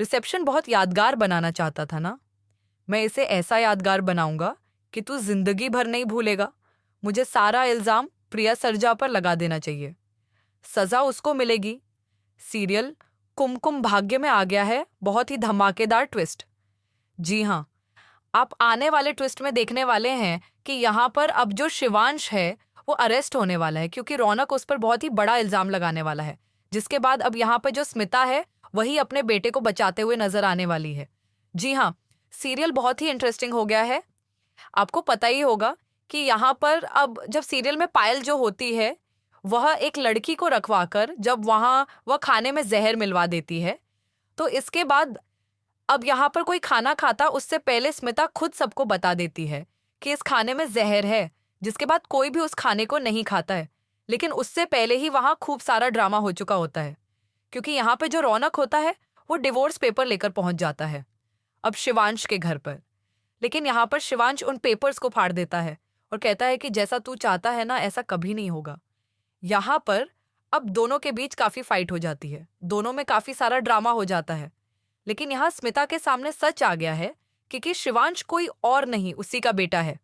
Reception बहुत यादगार बनाना चाहता था ना। मैं इसे ऐसा यादगार बनाऊंगा कि तू जिंदगी भर नहीं भूलेगा। मुझे सारा इल्जाम प्रिया सरजा पर लगा देना चाहिए। सजा उसको मिलेगी। सीरियल कुमकुम भाग्य में आ गया है बहुत ही धमाकेदार ट्विस्ट। जी हाँ, आप आने वाले ट्विस्ट में देखने वाले हैं कि यहाँ पर अब जो शिवांश है वो अरेस्ट होने वाला है, क्योंकि रौनक उस पर बहुत ही बड़ा इल्जाम लगाने वाला है। जिसके बाद अब यहाँ पर जो स्मिता है वही अपने बेटे को बचाते हुए नजर आने वाली है। जी हाँ, सीरियल बहुत ही इंटरेस्टिंग हो गया है। आपको पता ही होगा कि यहाँ पर अब जब सीरियल में पायल जो होती है वह एक लड़की को रखवाकर जब वह खाने में जहर मिलवा देती है, तो इसके बाद अब यहाँ पर कोई खाना खाता उससे पहले स्मिता खुद सबको बता देती है कि इस खाने में जहर है। जिसके बाद कोई भी उस खाने को नहीं खाता है। लेकिन उससे पहले ही वहां खूब सारा ड्रामा हो चुका होता है, क्योंकि यहाँ पे जो रौनक होता है वो डिवोर्स पेपर लेकर पहुंच जाता है अब शिवांश के घर पर। लेकिन यहाँ पर शिवांश उन पेपर्स को फाड़ देता है और कहता है कि जैसा तू चाहता है ना ऐसा कभी नहीं होगा। यहाँ पर अब दोनों के बीच काफी फाइट हो जाती है, दोनों में काफी सारा ड्रामा हो जाता है। लेकिन यहाँ स्मिता के सामने सच आ गया है क्योंकि शिवांश कोई और नहीं उसी का बेटा है।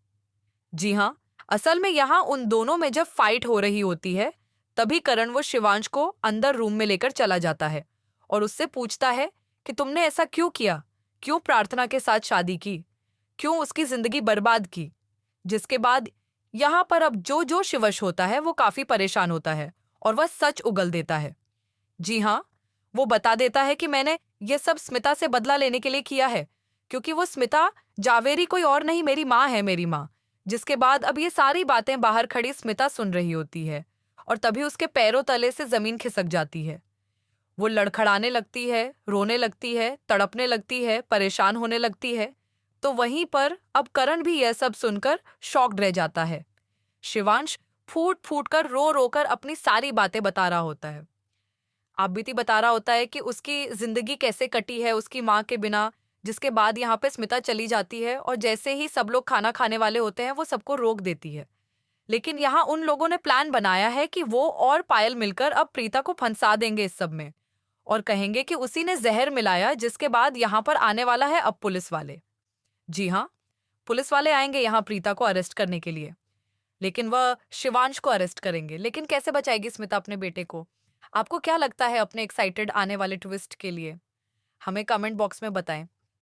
जी हाँ, असल में यहाँ उन दोनों में जब फाइट हो रही होती है तभी करण वो शिवांश को अंदर रूम में लेकर चला जाता है और उससे पूछता है कि तुमने ऐसा क्यों किया, क्यों प्रार्थना के साथ शादी की, क्यों उसकी जिंदगी बर्बाद की। जिसके बाद यहाँ पर अब जो जो शिवश होता है वो काफी परेशान होता है और वह सच उगल देता है। जी हाँ, वो बता देता है कि मैंने ये सब स्मिता से बदला लेने के लिए किया है, क्योंकि वो स्मिता जावेरी कोई और नहीं मेरी माँ है, मेरी माँ। जिसके बाद अब ये सारी बातें बाहर खड़ी स्मिता सुन रही होती है और तभी उसके पैरों तले से जमीन खिसक जाती है। वो लड़खड़ाने लगती है, रोने लगती है, तड़पने लगती है, परेशान होने लगती है। तो वहीं पर अब करण भी यह सब सुनकर शॉक्ड रह जाता है। शिवांश फूट फूट कर रो रो कर अपनी सारी बातें बता रहा होता है। आप बीती बता रहा होता है कि उसकी जिंदगी कैसे कटी है उसकी माँ के बिना। जिसके बाद यहाँ पे स्मिता चली जाती है और जैसे ही सब लोग खाना खाने वाले होते हैं वो सबको रोक देती है। लेकिन यहाँ उन लोगों ने प्लान बनाया है कि वो और पायल मिलकर अब प्रीता को फंसा देंगे इस सब में और कहेंगे कि उसी ने जहर मिलाया। जिसके बाद यहाँ पर आने वाला है अब पुलिस वाले। जी हाँ, पुलिस वाले आएंगे यहाँ प्रीता को अरेस्ट करने के लिए। लेकिन वह शिवांश को अरेस्ट करेंगे। लेकिन कैसे बचाएगी स्मिता अपने बेटे को? आपको क्या लगता है अपने एक्साइटेड आने वाले ट्विस्ट के लिए? हमें कमेंट बॉक्स में बताएं।